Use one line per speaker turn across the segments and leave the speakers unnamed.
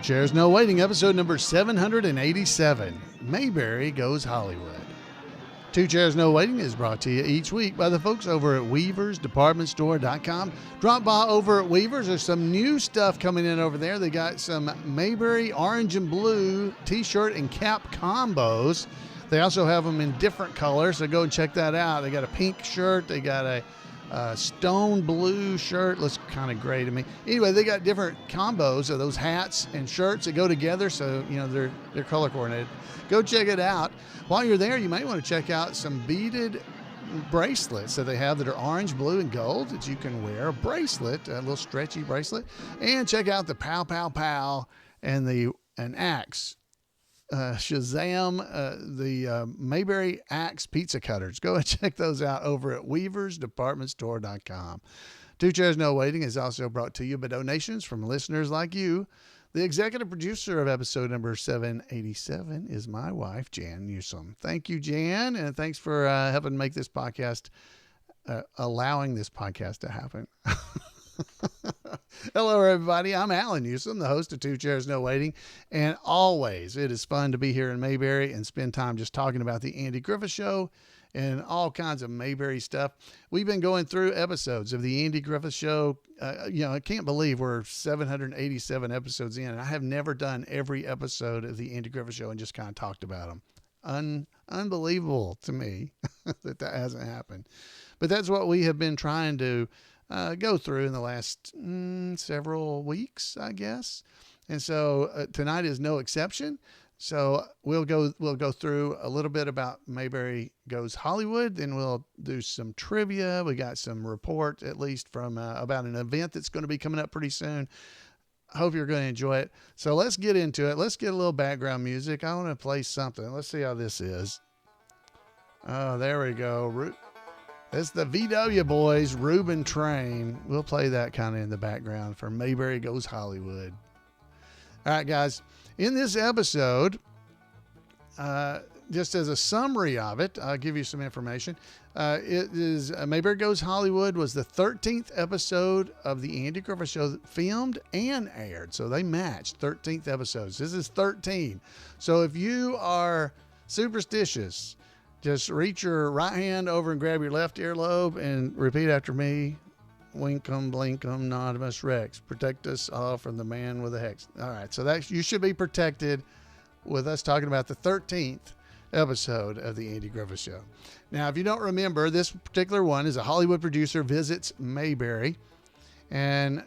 Chairs No Waiting, episode number 787, Mayberry Goes Hollywood. Two Chairs No Waiting is brought to you each week by the folks over at weaversdepartmentstore.com. Drop by over at Weavers. There's some new stuff coming in over there. They got some Mayberry orange and blue t-shirt and cap combos. They also have them in different colors, so go and check that out. They got a pink shirt. They got a stone blue shirt. Looks kind of gray to me. Anyway, they got different combos of those hats and shirts that go together, so you know they're color coordinated. Go check it out. While you're there, you might want to check out some beaded bracelets that they have that are orange, blue, and gold that you can wear. A bracelet, a little stretchy bracelet, and check out the Pow Pow Pow and an axe. Shazam, the Mayberry Axe pizza cutters. Go and check those out over at weaversdepartmentstore.com. Two Chairs No Waiting is also brought to you by donations from listeners like you. The executive producer of episode number 787 is my wife, Jan Newsom. Thank you, Jan, and thanks for helping make this podcast, allowing this podcast to happen. Hello, everybody. I'm Alan Newsom, the host of Two Chairs No Waiting, and always it is fun to be here in Mayberry and spend time just talking about the Andy Griffith Show and all kinds of Mayberry stuff. We've been going through episodes of the Andy Griffith Show. I can't believe we're 787 episodes in, and I have never done every episode of the Andy Griffith Show and just kind of talked about them. Unbelievable to me that hasn't happened. But that's what we have been trying to go through in the last several weeks, I guess. And so tonight is no exception. So we'll go through a little bit about Mayberry Goes Hollywood. Then we'll do some trivia. We got some report, at least from about an event that's going to be coming up pretty soon. I hope you're going to enjoy it. So let's get into it. Let's get a little background music. I want to play something. Let's see how this is. Oh, there we go. It's the VW Boys, Reuben Train. We'll play that kind of in the background for Mayberry Goes Hollywood. All right, guys. In this episode, just as a summary of it, I'll give you some information. It is Mayberry Goes Hollywood was the 13th episode of the Andy Griffith Show that filmed and aired. So they matched 13th episodes. This is 13. So if you are superstitious, just reach your right hand over and grab your left earlobe and repeat after me. Winkum, blinkum, nodimus rex. Protect us all from the man with the hex. All right, so that you should be protected with us talking about the 13th episode of the Andy Griffith Show. Now, if you don't remember, this particular one is a Hollywood producer visits Mayberry and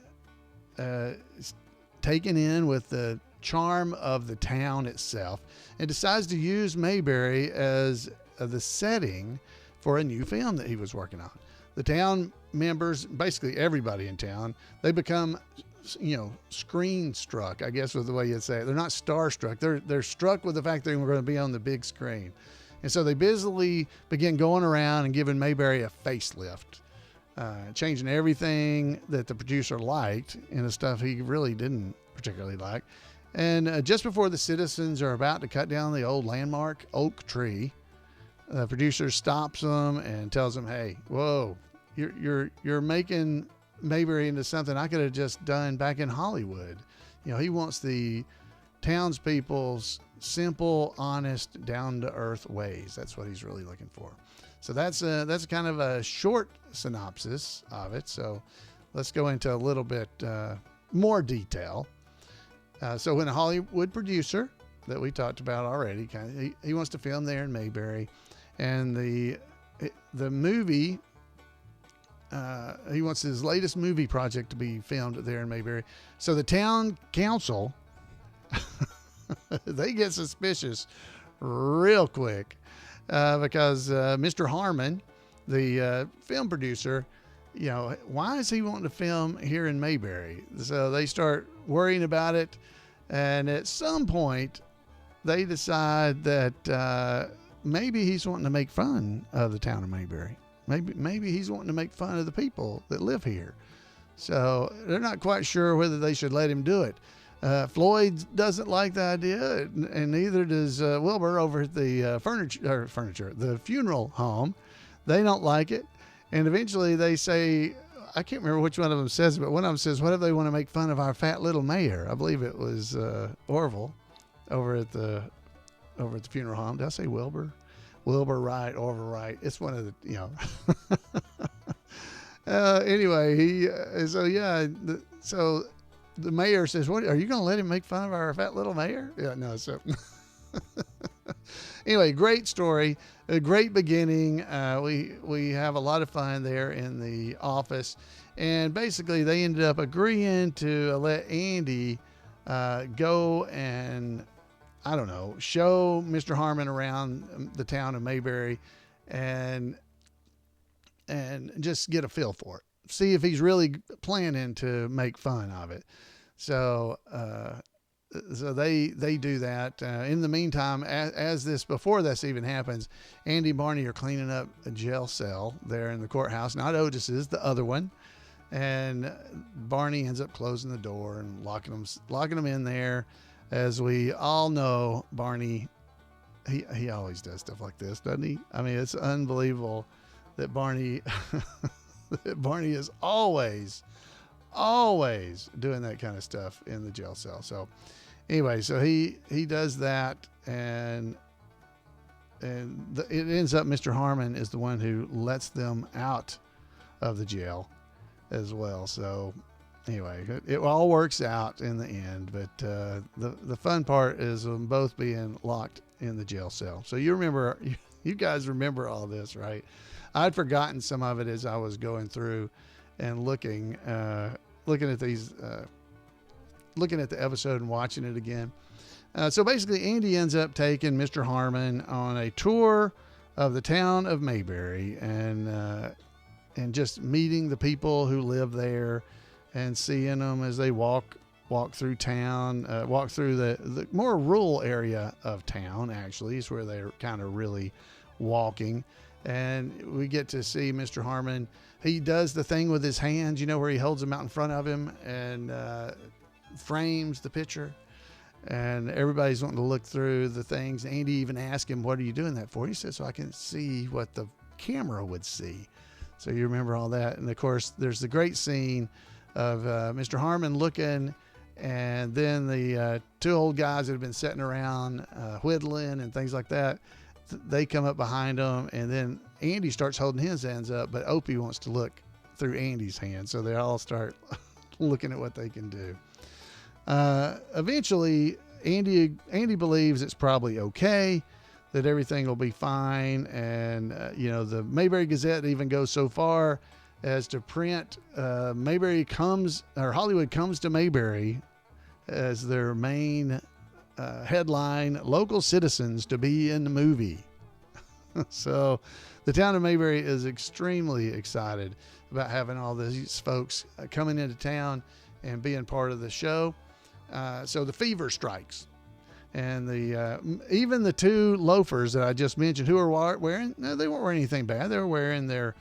is taken in with the charm of the town itself and decides to use Mayberry as the setting for a new film that he was working on. The town members, basically everybody in town, they become, screen struck, I guess was the way you'd say it. They're not starstruck. They're struck with the fact that we're going to be on the big screen. And so they busily begin going around and giving Mayberry a facelift, changing everything that the producer liked and the stuff he really didn't particularly like. And just before the citizens are about to cut down the old landmark oak tree, the producer stops them and tells them, "Hey, whoa, you're making Mayberry into something I could have just done back in Hollywood." He wants the townspeople's simple, honest, down-to-earth ways. That's what he's really looking for. So that's kind of a short synopsis of it. So let's go into a little bit more detail. So when a Hollywood producer that we talked about already, he wants to film there in Mayberry. And the movie, he wants his latest movie project to be filmed there in Mayberry. So the town council, they get suspicious real quick because Mr. Harmon, the film producer, why is he wanting to film here in Mayberry? So they start worrying about it. And at some point, they decide that maybe he's wanting to make fun of the town of Mayberry. Maybe he's wanting to make fun of the people that live here. So they're not quite sure whether they should let him do it. Floyd doesn't like the idea, and neither does Wilbur over at the the funeral home. They don't like it. And eventually they say, I can't remember which one of them says it, but one of them says, what if they want to make fun of our fat little mayor? I believe it was Orville over at the funeral home. Did I say Wilbur? Wilbur Wright, Orville Wright. It's one of the, anyway, so the mayor says, what, are you going to let him make fun of our fat little mayor? Yeah, no, so anyway, great story, a great beginning. We have a lot of fun there in the office, and basically they ended up agreeing to let Andy go and, I don't know, show Mr. Harmon around the town of Mayberry and just get a feel for it. See if he's really planning to make fun of it. So they do that. In the meantime, before this even happens, Andy and Barney are cleaning up a jail cell there in the courthouse. Not Otis's, the other one. And Barney ends up closing the door and locking them in there. As we all know, Barney, he always does stuff like this, doesn't he? I mean, it's unbelievable that Barney is always doing that kind of stuff in the jail cell. So anyway, so he does that, and it ends up Mr. Harmon is the one who lets them out of the jail as well. So anyway, it all works out in the end, but the fun part is them both being locked in the jail cell. So you guys remember all this, right? I'd forgotten some of it as I was going through and looking at the episode and watching it again. So basically, Andy ends up taking Mr. Harmon on a tour of the town of Mayberry and just meeting the people who live there and seeing them as they walk through town, walk through the more rural area of town. Actually, is where they're kind of really walking. And we get to see Mr. Harmon. He does the thing with his hands, where he holds them out in front of him and frames the picture. And everybody's wanting to look through the things. Andy even asked him, what are you doing that for? He said, so I can see what the camera would see. So you remember all that. And of course, there's the great scene of Mr. Harmon looking, and then the two old guys that have been sitting around whittling and things like that, they come up behind them, and then Andy starts holding his hands up, but Opie wants to look through Andy's hands, so they all start looking at what they can do. Eventually, Andy believes it's probably okay, that everything will be fine, and the Mayberry Gazette even goes so far as to print Hollywood comes to Mayberry as their main headline, local citizens to be in the movie. So the town of Mayberry is extremely excited about having all these folks coming into town and being part of the show. So the fever strikes, and even the two loafers that I just mentioned who are wearing, no, they weren't wearing anything bad. They were wearing their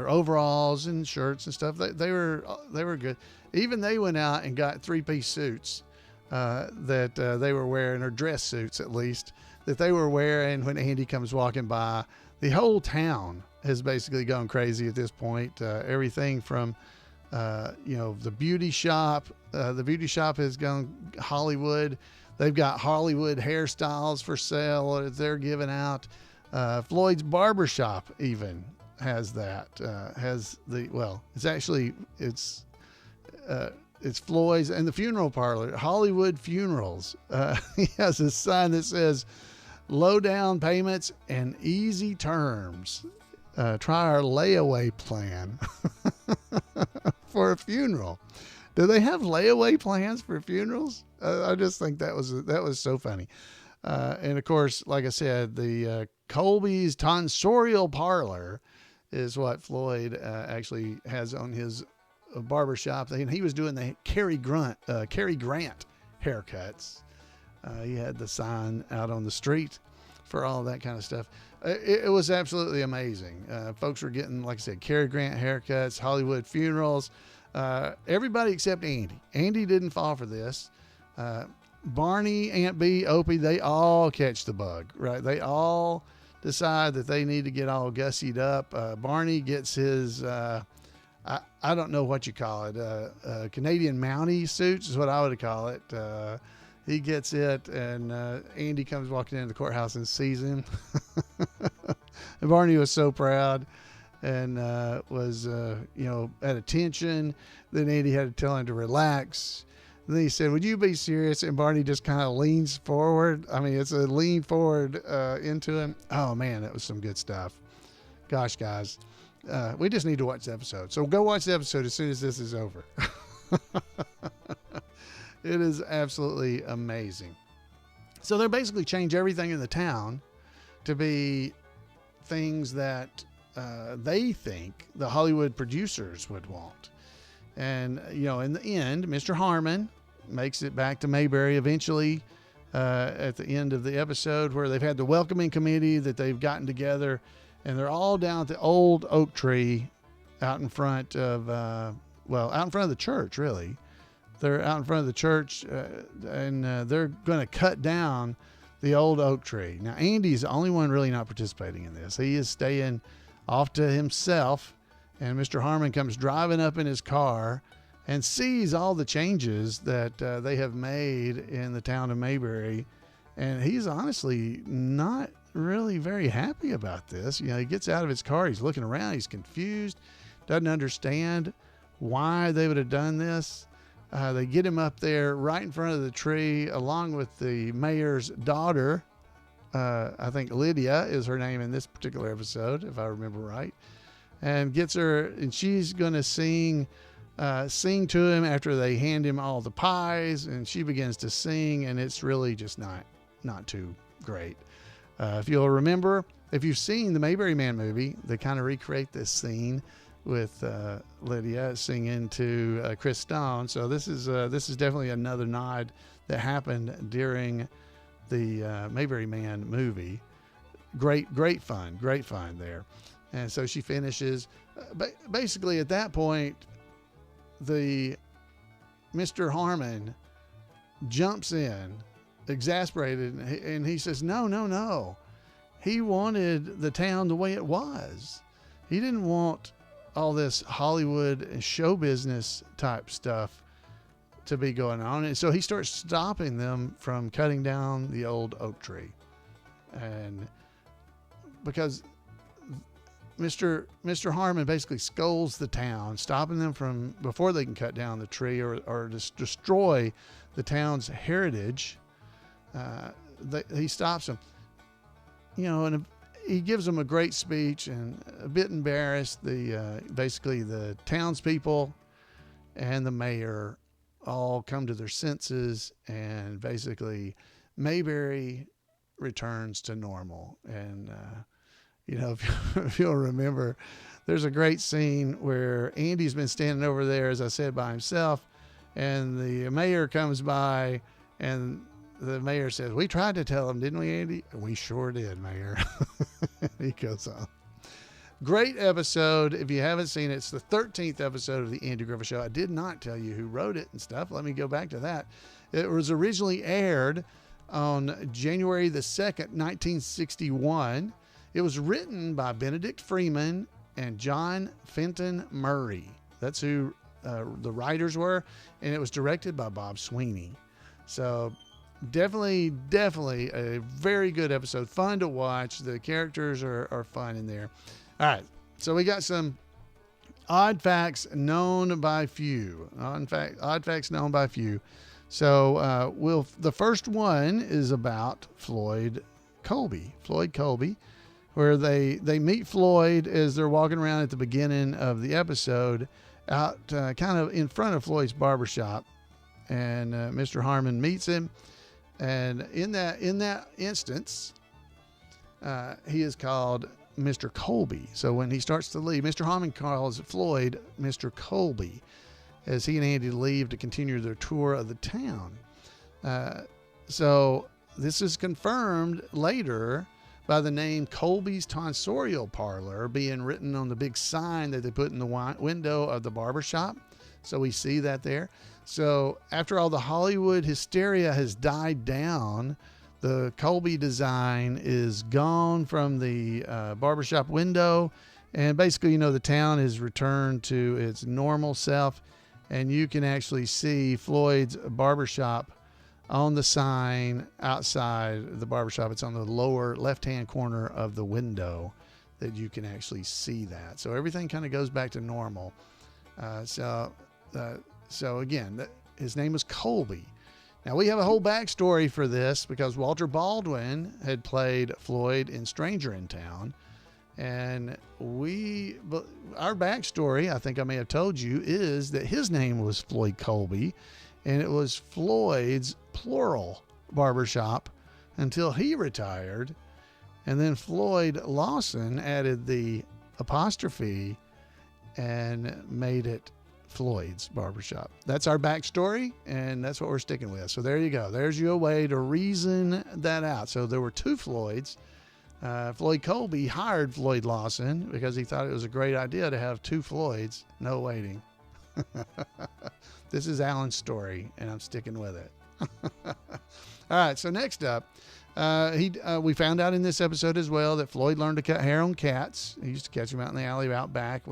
overalls and shirts and stuff. They were good. Even they went out and got 3-piece suits that they were wearing, or dress suits at least, that they were wearing when Andy comes walking by. The whole town has basically gone crazy at this point. Everything from the beauty shop. The beauty shop has gone Hollywood. They've got Hollywood hairstyles for sale that they're giving out. Floyd's Barbershop even has that. It's Floyd's, and the funeral parlor, Hollywood Funerals. He has a sign that says low down payments and easy terms. Try our layaway plan for a funeral. Do they have layaway plans for funerals? I just think that was so funny. And of course, like I said, the Colby's Tonsorial Parlor is what Floyd actually has on his barbershop. And he was doing the Cary Grant haircuts. He had the sign out on the street for all that kind of stuff. It was absolutely amazing. Folks were getting, like I said, Cary Grant haircuts, Hollywood funerals. Everybody except Andy. Andy didn't fall for this. Barney, Aunt B, Opie, they all catch the bug, right? They all decide that they need to get all gussied up. Barney gets his, I don't know what you call it, Canadian Mountie suits is what I would call it. He gets it, and Andy comes walking into the courthouse and sees him. And Barney was so proud and was, at attention. Then Andy had to tell him to relax. And then he said, "Would you be serious?" And Barney just kind of leans forward. I mean, it's a lean forward into him. Oh, man, that was some good stuff. Gosh, guys, we just need to watch the episode. So go watch the episode as soon as this is over. It is absolutely amazing. So they basically change everything in the town to be things that they think the Hollywood producers would want. And, in the end, Mr. Harmon makes it back to Mayberry eventually at the end of the episode, where they've had the welcoming committee that they've gotten together, and they're all down at the old oak tree out in front of, out in front of the church, really. They're out in front of the church, and they're going to cut down the old oak tree. Now, Andy's the only one really not participating in this. He is staying off to himself, and Mr. Harmon comes driving up in his car and sees all the changes that they have made in the town of Mayberry, and he's honestly not really very happy about this. He gets out of his car, he's looking around, he's confused, doesn't understand why they would have done this. They get him up there right in front of the tree, along with the mayor's daughter. I think Lydia is her name in this particular episode, if I remember right. And gets her, and she's going to sing to him after they hand him all the pies, and she begins to sing, and it's really just not too great. If you'll remember, if you've seen the Mayberry Man movie, they kind of recreate this scene with Lydia singing to Chris Stone. So this is definitely another nod that happened during the Mayberry Man movie. Great fun there. And so she finishes. Basically, at that point, the Mr. Harmon jumps in, exasperated, and he says, No. He wanted the town the way it was. He didn't want all this Hollywood and show business type stuff to be going on. And so he starts stopping them from cutting down the old oak tree. And because Mr. Harmon basically scolds the town, stopping them from, before they can cut down the tree or just destroy the town's heritage, he stops them. And he gives them a great speech, and a bit embarrassed. Basically the townspeople and the mayor all come to their senses, and basically Mayberry returns to normal. And, if you'll remember, there's a great scene where Andy's been standing over there, as I said, by himself, and the mayor comes by, and the mayor says, "We tried to tell him, didn't we, Andy?" "We sure did, Mayor." He goes on. Great episode. If you haven't seen it, it's the 13th episode of the Andy Griffith Show. I did not tell you who wrote it and stuff. Let me go back to that. It was originally aired on January the 2nd, 1961. It was written by Benedict Freeman and John Fenton Murray. That's who the writers were. And it was directed by Bob Sweeney. So definitely a very good episode. Fun to watch. The characters are fun in there. All right. So we got some odd facts known by few. Odd facts known by few. So the first one is about Floyd Colby, where they meet Floyd as they're walking around at the beginning of the episode, out kind of in front of Floyd's barbershop, and Mr. Harmon meets him, and in that instance, he is called Mr. Colby. So when he starts to leave, Mr. Harmon calls Floyd Mr. Colby, as he and Andy leave to continue their tour of the town. So this is confirmed later by the name Colby's Tonsorial Parlor being written on the big sign that they put in the window of the barbershop. So we see that there. So after all the Hollywood hysteria has died down, The Colby design is gone from the barbershop window. And basically, the town is returned to its normal self. And you can actually see Floyd's barbershop on the sign outside the barbershop. It's on the lower left-hand corner of the window that you can actually see that. So everything kind of goes back to normal. So again, his name was Colby. Now, we have a whole backstory for this because Walter Baldwin had played Floyd in Stranger in Town. And our backstory, I think I may have told you, is that his name was Floyd Colby. And it was Floyd's plural barbershop until he retired. And then Floyd Lawson added the apostrophe and made it Floyd's barbershop. That's our backstory, and that's what we're sticking with. So there you go. There's your way to reason that out. So there were two Floyds. Floyd Colby hired Floyd Lawson because he thought it was a great idea to have two Floyds. No waiting. This is Alan's story, and I'm sticking with it. All right, so next up, we found out in this episode as well that Floyd learned to cut hair on cats. He used to catch them out in the alley out back.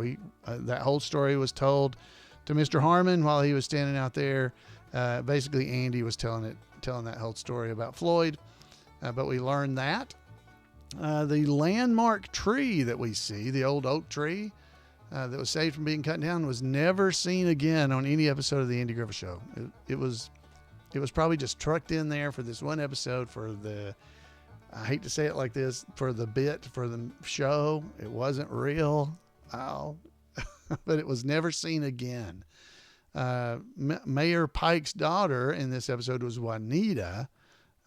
That whole story was told to Mr. Harmon while he was standing out there. Basically, Andy was telling that whole story about Floyd, but we learned that. The landmark tree that we see, the old oak tree that was saved from being cut down, was never seen again on any episode of the Andy Griffith Show. It was probably just trucked in there for this one episode I hate to say it like this, for the bit, for the show. It wasn't real. But it was never seen again. Mayor Pike's daughter in this episode was Juanita.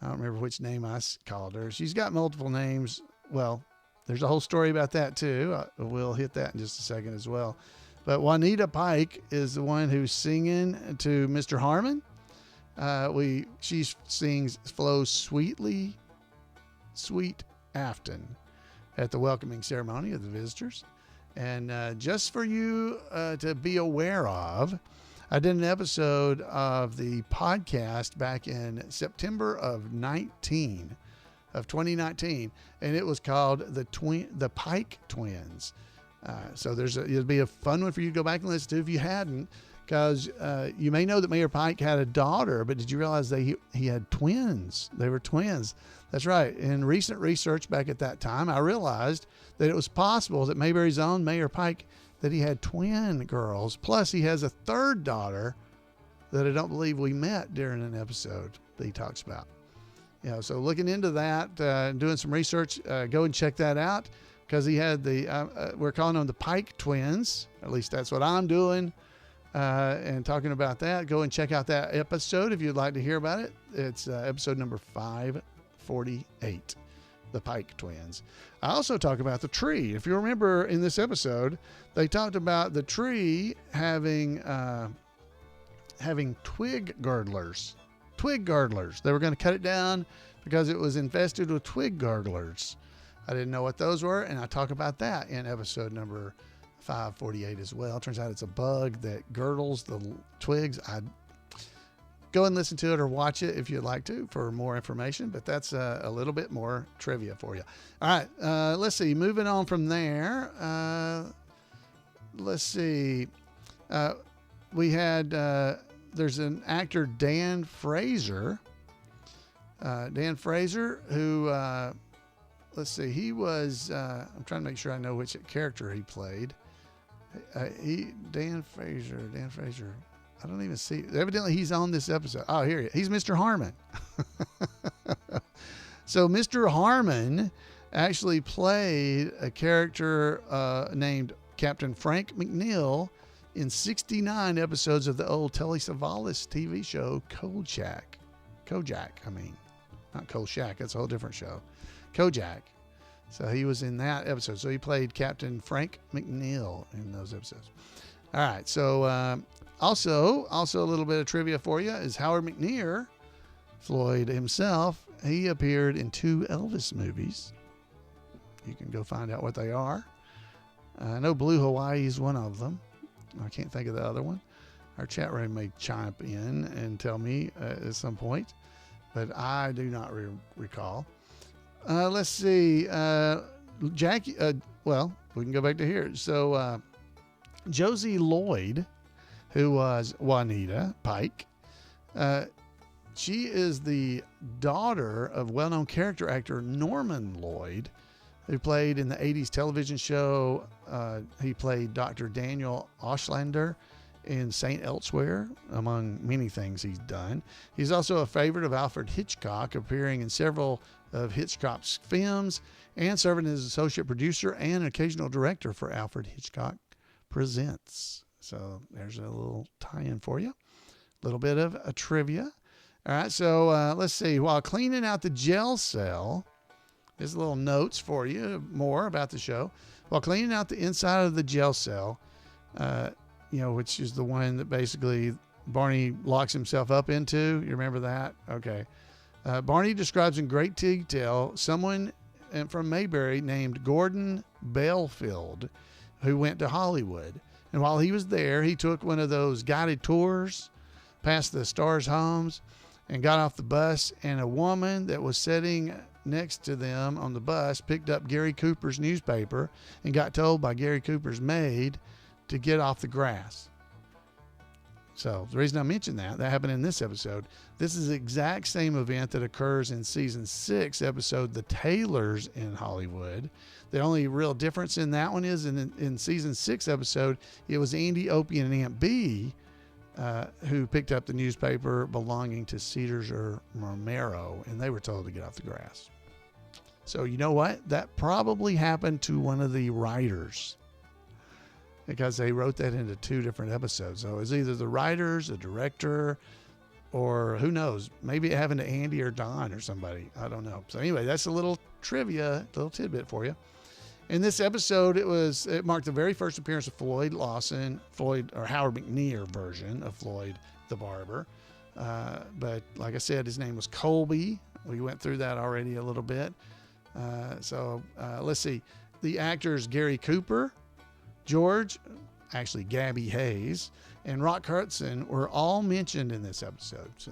I don't remember which name I called her. She's got multiple names. Well, there's a whole story about that too. We'll hit that in just a second as well. But Juanita Pike is the one who's singing to Mr. Harmon. She sings "Flow Sweetly, Sweet Afton" at the welcoming ceremony of the visitors. And just for you to be aware of, I did an episode of the podcast back in September of 2019, and it was called the Pike Twins. So it'll be a fun one for you to go back and listen to if you hadn't, because you may know that Mayor Pike had a daughter, but did you realize he had twins? They were twins. That's right. In recent research back at that time, I realized that it was possible that Mayberry's own Mayor Pike, that he had twin girls. Plus, he has a third daughter that I don't believe we met during an episode that he talks about. So looking into that, doing some research, go and check that out, because he had we're calling them the Pike Twins. At least that's what I'm doing. And talking about that, go and check out that episode if you'd like to hear about it. It's episode number 548, the Pike Twins. I also talk about the tree. If you remember in this episode, they talked about the tree having twig girdlers. Twig girdlers. They were going to cut it down because it was infested with twig girdlers. I didn't know what those were, and I talk about that in episode number 548 as well. Turns out it's a bug that girdles the twigs. I'd go and listen to it or watch it if you'd like to for more information, but that's a little bit more trivia for you. All right, let's see. Moving on from there, let's see. We had, there's an actor, Dan Fraser. Dan Fraser, who, let's see, he was, I'm trying to make sure I know which character he played. Dan Fraser. I don't even see. Evidently, he's on this episode. Oh, here he is. He's Mr. Harmon. So Mr. Harmon actually played a character named Captain Frank McNeil in 69 episodes of the old Telly Savalas TV show Kojak. I mean, not Kolchak. That's a whole different show. Kojak. So he was in that episode. So he played Captain Frank McNeil in those episodes. All right. So also a little bit of trivia for you is Howard McNear, Floyd himself. He appeared in 2 Elvis movies. You can go find out what they are. I know Blue Hawaii is one of them. I can't think of the other one. Our chat room may chime in and tell me at some point. but I do not recall. Let's see. Jackie, well, we can go back to here. So Josie Lloyd, who was Juanita Pike, she is the daughter of well-known character actor Norman Lloyd, who played in the 80s television show. He played Dr. Daniel Aushlander in St. Elsewhere, among many things he's done. He's also a favorite of Alfred Hitchcock, appearing in several of Hitchcock's films and serving as associate producer and an occasional director for Alfred Hitchcock Presents. So there's a little tie-in for you. A little bit of a trivia. All right, so let's see. While cleaning out the jail cell, there's little notes for you more about the show. While cleaning out the inside of the jail cell, which is the one that basically Barney locks himself up into. You remember that? Okay. Barney describes in great detail someone from Mayberry named Gordon Belfield who went to Hollywood. And while he was there, he took one of those guided tours past the stars' homes and got off the bus, and a woman that was sitting next to them on the bus picked up Gary Cooper's newspaper and got told by Gary Cooper's maid to get off the grass. So the reason I mentioned that happened in this episode. This is the exact same event that occurs in season 6 episode, The Taylors in Hollywood. The only real difference in that one is in season 6 episode, it was Andy, Opie, and Aunt Bee who picked up the newspaper belonging to Cedars or Romero, and they were told to get off the grass. So you know what? That probably happened to one of the writers, because they wrote that into 2 different episodes. So it was either the writers, the director, or who knows, maybe it happened to Andy or Don or somebody. I don't know. So anyway, that's a little trivia, little tidbit for you. In this episode, it marked the very first appearance of Floyd Lawson, or Howard McNear version of Floyd the Barber. But like I said, his name was Colby. We went through that already a little bit. So let's see. The actors Gary Cooper, George, actually Gabby Hayes, and Rock Hudson were all mentioned in this episode. So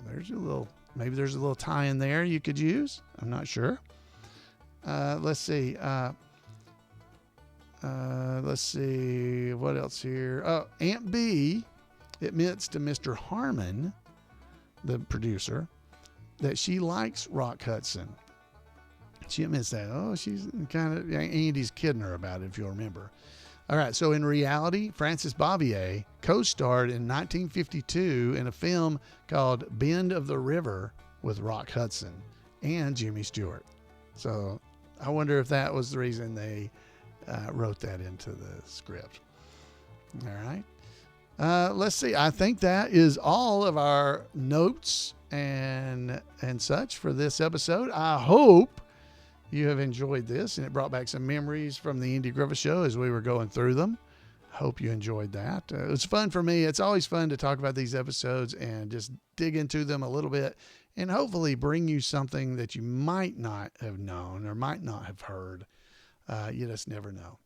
maybe there's a little tie in there you could use. I'm not sure. Let's see. Let's see what else here. Oh, Aunt Bee admits to Mr. Harmon, the producer, that she likes Rock Hudson. She admits that. Oh, she's kind of, Andy's kidding her about it, if you'll remember. All right, so in reality, Frances Bavier co-starred in 1952 in a film called Bend of the River with Rock Hudson and Jimmy Stewart. So I wonder if that was the reason they wrote that into the script. All right. Let's see. I think that is all of our notes and such for this episode. I hope you have enjoyed this, and it brought back some memories from the Andy Griffith Show as we were going through them. Hope you enjoyed that. It was fun for me. It's always fun to talk about these episodes and just dig into them a little bit and hopefully bring you something that you might not have known or might not have heard. You just never know.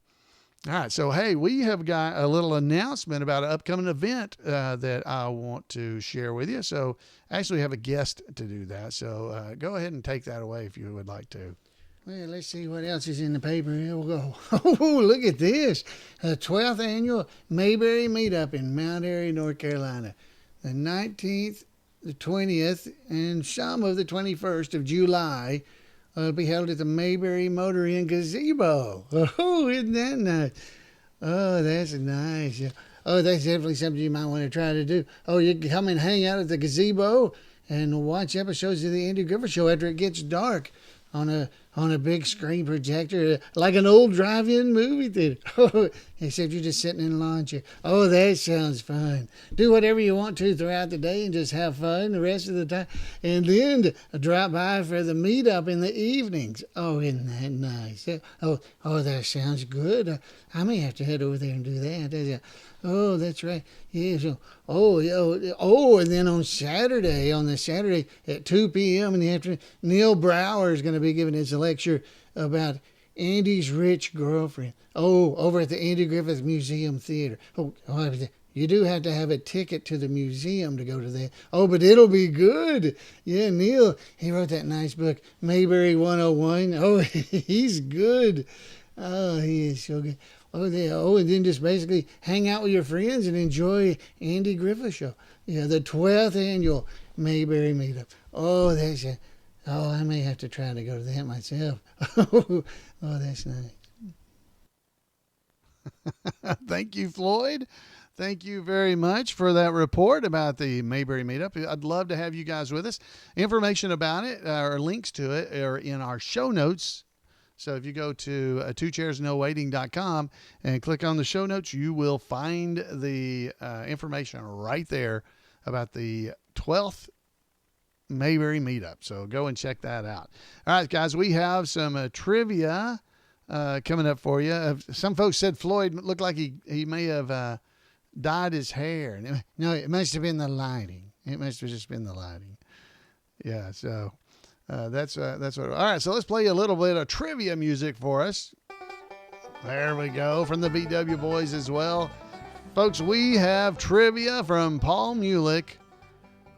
All right. So, hey, we have got a little announcement about an upcoming event that I want to share with you. So actually we have a guest to do that. So go ahead and take that away if you would like to.
Well, let's see what else is in the paper. Here we'll go. Oh, look at this. The 12th annual Mayberry Meetup in Mount Airy, North Carolina. The 19th, the 20th, and some of the 21st of July will be held at the Mayberry Motor Inn Gazebo. Oh, isn't that nice? Oh, that's nice. Oh, that's definitely something you might want to try to do. Oh, you can come and hang out at the gazebo and watch episodes of the Andy Griffith Show after it gets dark on a big screen projector, like an old drive-in movie theater. Oh, except you're just sitting in a lawn chair. Oh, that sounds fun. Do whatever you want to throughout the day and just have fun the rest of the time. And then drop by for the meetup in the evenings. Oh, isn't that nice? Oh, that sounds good. I may have to head over there and do that. Oh, that's right. Yeah. So, and then on the Saturday at 2 p.m. in the afternoon, Neil Brower is going to be giving his lecture about Andy's rich girlfriend. Oh, over at the Andy Griffith Museum Theater. Oh, You do have to have a ticket to the museum to go to that. Oh, but it'll be good. Yeah, Neil, he wrote that nice book, Mayberry 101. Oh, he's good. Oh, he is so good. Oh, yeah. Oh, and then just basically hang out with your friends and enjoy Andy Griffith Show. Yeah, the 12th annual Mayberry Meetup. Oh, that's it. Oh, I may have to try to go to that myself. Oh, that's nice.
Thank you, Floyd. Thank you very much for that report about the Mayberry Meetup. I'd love to have you guys with us. Information about it or links to it are in our show notes. So if you go to twochairsnowaiting.com and click on the show notes, you will find the information right there about the 12th Mayberry Meetup. So go and check that out. All right, guys, we have some trivia coming up for you. Some folks said Floyd looked like he may have dyed his hair.
No, it must have been the lighting. It must have just been the lighting.
Yeah, so that's what. All right, so let's play a little bit of trivia music for us. There we go, from the BW Boys as well. Folks, we have trivia from Paul Mulik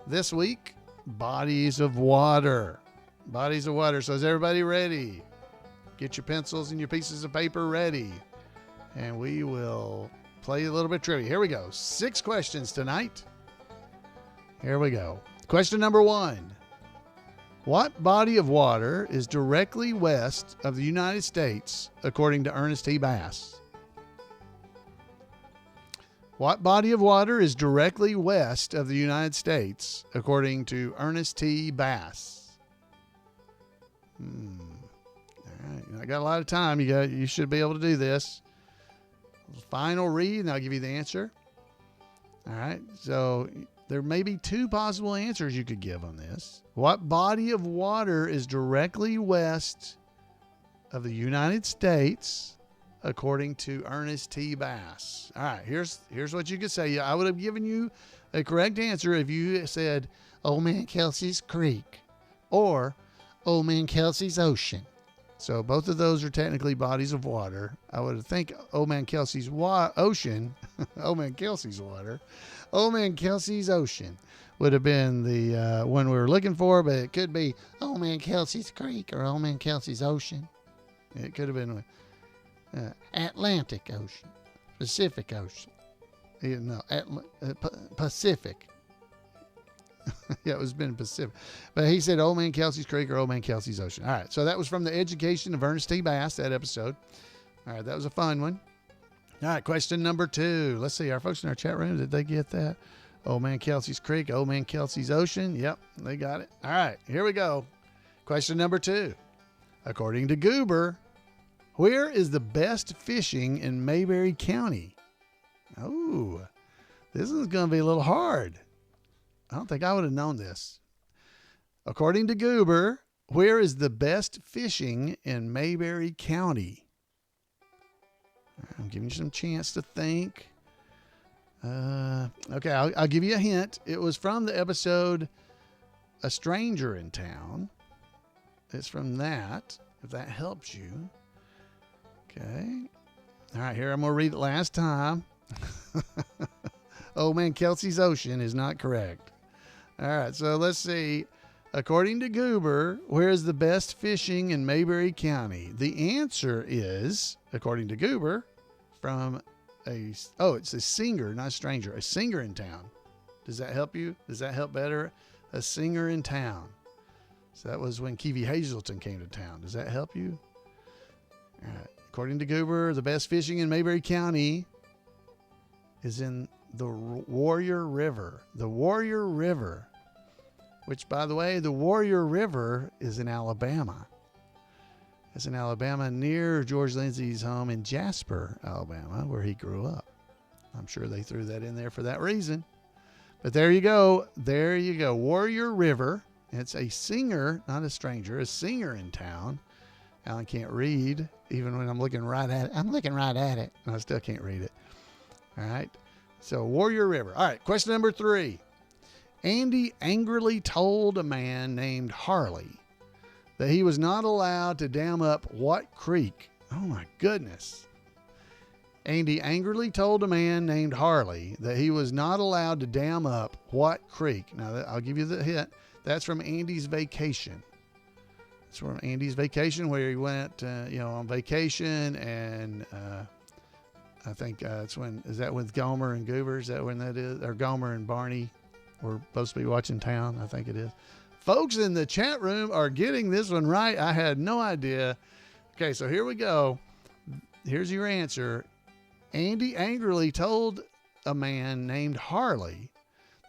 this week. Bodies of water. Bodies of water. So is everybody ready? Get your pencils and your pieces of paper ready. And we will play a little bit of trivia. Here we go. 6 questions tonight. Here we go. Question number 1. What body of water is directly west of the United States, according to Ernest T. Bass? What body of water is directly west of the United States, according to Ernest T. Bass? All right, I got a lot of time. You should be able to do this. Final read, and I'll give you the answer. All right, so there may be 2 possible answers you could give on this. What body of water is directly west of the United States, according to Ernest T. Bass? All right, here's what you could say. I would have given you a correct answer if you said Old Man Kelsey's Creek or Old Man Kelsey's Ocean. So both of those are technically bodies of water. I would think Old Man Kelsey's Ocean, Old Man Kelsey's water, Old Man Kelsey's Ocean would have been the one we were looking for, but it could be Old Man Kelsey's Creek or Old Man Kelsey's Ocean. It could have been Atlantic Ocean, Pacific Ocean. No, Pacific. Yeah, it was been Pacific. But he said Old Man Kelsey's Creek or Old Man Kelsey's Ocean. All right, so that was from The Education of Ernest T. Bass, that episode. All right, that was a fun one. All right, question number 2. Let's see, our folks in our chat room, did they get that? Old Man Kelsey's Creek, Old Man Kelsey's Ocean. Yep, they got it. All right, here we go. Question number 2. According to Goober, where is the best fishing in Mayberry County? Oh, this is going to be a little hard. I don't think I would have known this. According to Goober, where is the best fishing in Mayberry County? I'm giving you some chance to think. Okay, I'll give you a hint. It was from the episode A Stranger in Town. It's from that, if that helps you. Okay. All right, here I'm going to read it last time. Old Man Kelsey's Ocean is not correct. All right, so let's see. According to Goober, where is the best fishing in Mayberry County? The answer is, according to Goober, from it's a singer, not a stranger, a singer in town. Does that help you? Does that help better? A singer in town. So that was when Keevee Hazelton came to town. Does that help you? All right. According to Goober, the best fishing in Mayberry County is in the Warrior River. The Warrior River, which, by the way, the Warrior River is in Alabama. It's in Alabama near George Lindsay's home in Jasper, Alabama, where he grew up. I'm sure they threw that in there for that reason. But there you go. There you go. Warrior River. It's a singer, not a stranger, a singer in town. Alan can't read, even when I'm looking right at it. I'm looking right at it, and I still can't read it. All right. So, Warrior River. All right, question number 3. Andy angrily told a man named Harley that he was not allowed to dam up what creek? Oh, my goodness. Andy angrily told a man named Harley that he was not allowed to dam up what creek? Now, I'll give you the hint. That's from Andy's vacation. It's from Andy's vacation where he went, on vacation, and I think is that with Gomer and Goober? Is that when that is? Or Gomer and Barney were supposed to be watching Town? I think it is. Folks in the chat room are getting this one right. I had no idea. Okay, so here we go. Here's your answer. Andy angrily told a man named Harley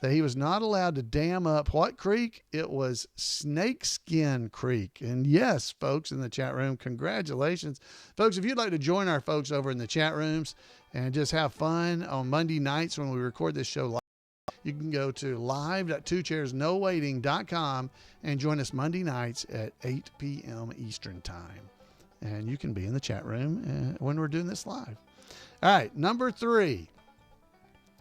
that he was not allowed to dam up what creek? It was Snakeskin Creek. And yes, folks in the chat room, congratulations. Folks, if you'd like to join our folks over in the chat rooms and just have fun on Monday nights when we record this show live, you can go to live.2chairsnowaiting.com and join us Monday nights at 8 p.m. Eastern Time. And you can be in the chat room when we're doing this live. All right, number 3.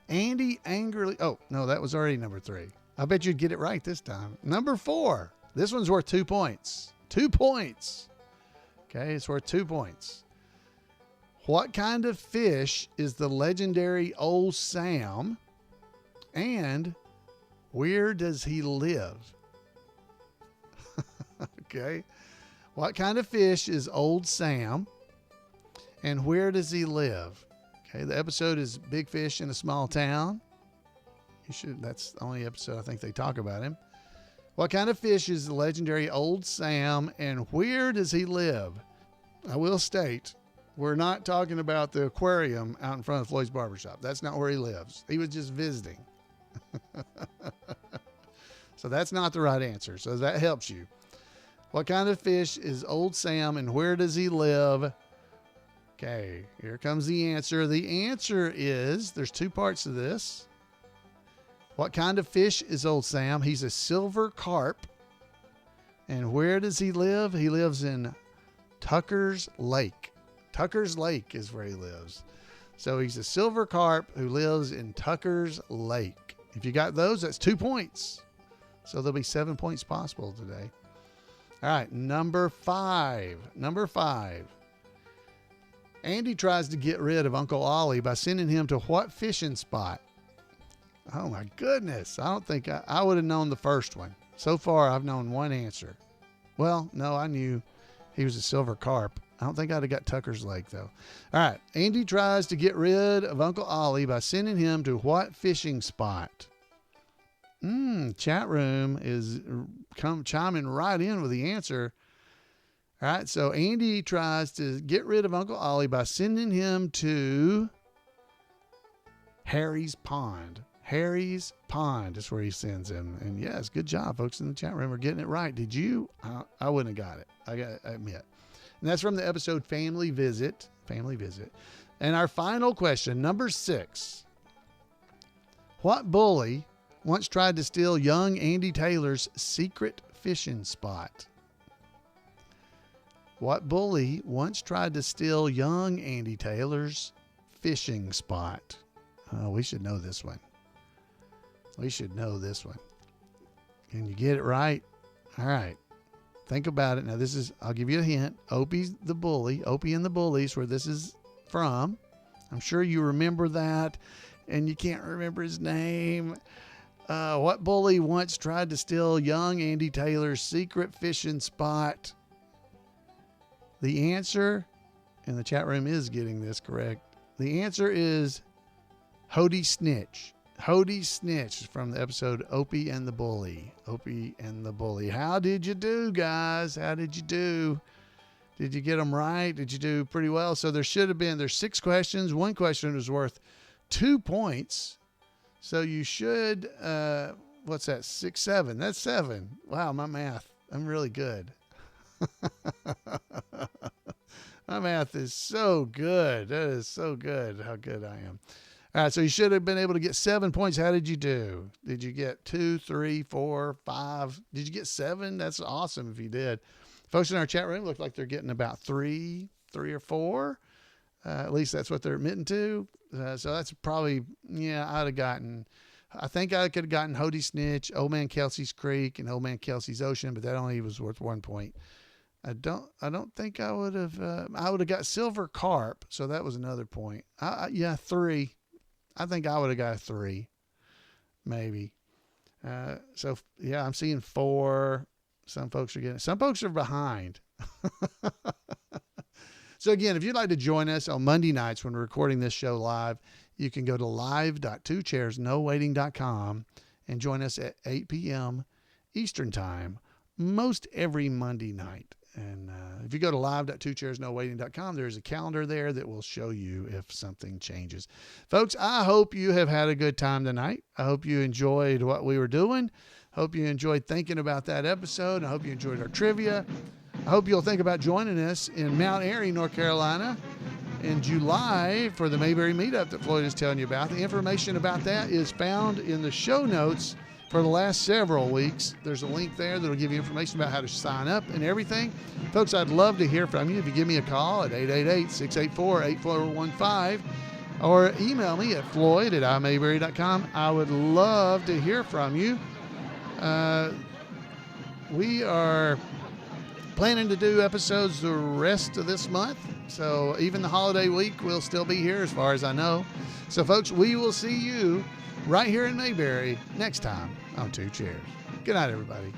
Andy angrily... Oh, no, that was already number 3. I bet you'd get it right this time. Number 4. This one's worth 2 points. 2 points. Okay, it's worth 2 points. What kind of fish is the legendary Old Sam? And where does he live? Okay. What kind of fish is Old Sam? And where does he live? Okay, the episode is Big Fish in a Small Town. That's the only episode I think they talk about him. What kind of fish is the legendary Old Sam, and where does he live? I will state, we're not talking about the aquarium out in front of Floyd's Barbershop. That's not where he lives. He was just visiting. So that's not the right answer. So that helps you. What kind of fish is Old Sam, and where does he live? Okay, here comes the answer. The answer is, there's 2 parts to this. What kind of fish is Old Sam? He's a silver carp. And where does he live? He lives in Tucker's Lake. Tucker's Lake is where he lives. So he's a silver carp who lives in Tucker's Lake. If you got those, that's 2 points. So there'll be 7 points possible today. All right, number 5. Number 5. Andy tries to get rid of Uncle Ollie by sending him to what fishing spot? Oh my goodness. I don't think I would have known the first one. So far, I've known one answer. Well, no, I knew he was a silver carp. I don't think I'd have got Tucker's Lake, though. All right. Andy tries to get rid of Uncle Ollie by sending him to what fishing spot? Chat room is chiming right in with the answer. All right. So Andy tries to get rid of Uncle Ollie by sending him to Harry's Pond. Harry's Pond is where he sends him. And yes, good job, folks in the chat room. We're getting it right. Did you? I wouldn't have got it. I admit. And that's from the episode Family Visit. Family Visit. And our final question, number 6. What bully once tried to steal young Andy Taylor's secret fishing spot? What bully once tried to steal young Andy Taylor's fishing spot? Oh, we should know this one. We should know this one. Can you get it right? All right. Think about it. Now, I'll give you a hint. Opie's the bully. Opie and the Bullies, where this is from. I'm sure you remember that, and you can't remember his name. What bully once tried to steal young Andy Taylor's secret fishing spot? The answer, and the chat room is getting this correct. The answer is Hody Snitch. Hody Snitch from the episode Opie and the Bully. Opie and the Bully. How did you do, guys? How did you do? Did you get them right? Did you do pretty well? So there's 6 questions. One question was worth 2 points. So you should, what's that? 6, 7. That's 7. Wow, my math. I'm really good. My math is so good. That is so good how good I am. All right, so you should have been able to get 7 points. How did you do? Did you get 2, 3, 4, 5? Did you get 7? That's awesome if you did. Folks in our chat room look like they're getting about 3 or 4. At least that's what they're admitting to. So that's probably, I think I could have gotten Hody Snitch, Old Man Kelsey's Creek, and Old Man Kelsey's Ocean, but that only was worth 1 point. I don't think I would have. I would have got silver carp, so that was another point. Yeah, 3. I think I would have got a 3, maybe. So yeah, I'm seeing 4. Some folks are getting. Some folks are behind. So again, if you'd like to join us on Monday nights when we're recording this show live, you can go to live.2chairsnowaiting.com and join us at 8 p.m. Eastern Time most every Monday night. And if you go to live.2chairsnowaiting.com, there's a calendar there that will show you if something changes. Folks, I hope you have had a good time tonight. I hope you enjoyed what we were doing. Hope you enjoyed thinking about that episode. I hope you enjoyed our trivia. I hope you'll think about joining us in Mount Airy, North Carolina in July for the Mayberry Meetup that Floyd is telling you about. The information about that is found in the show notes for the last several weeks. There's a link there that'll give you information about how to sign up and everything. Folks, I'd love to hear from you. If you give me a call at 888-684-8415 or email me at floyd@imayberry.com. I would love to hear from you. We are planning to do episodes the rest of this month. So even the holiday week, we'll still be here as far as I know. So folks, we will see you right here in Mayberry next time on Two Chairs. Good night, everybody.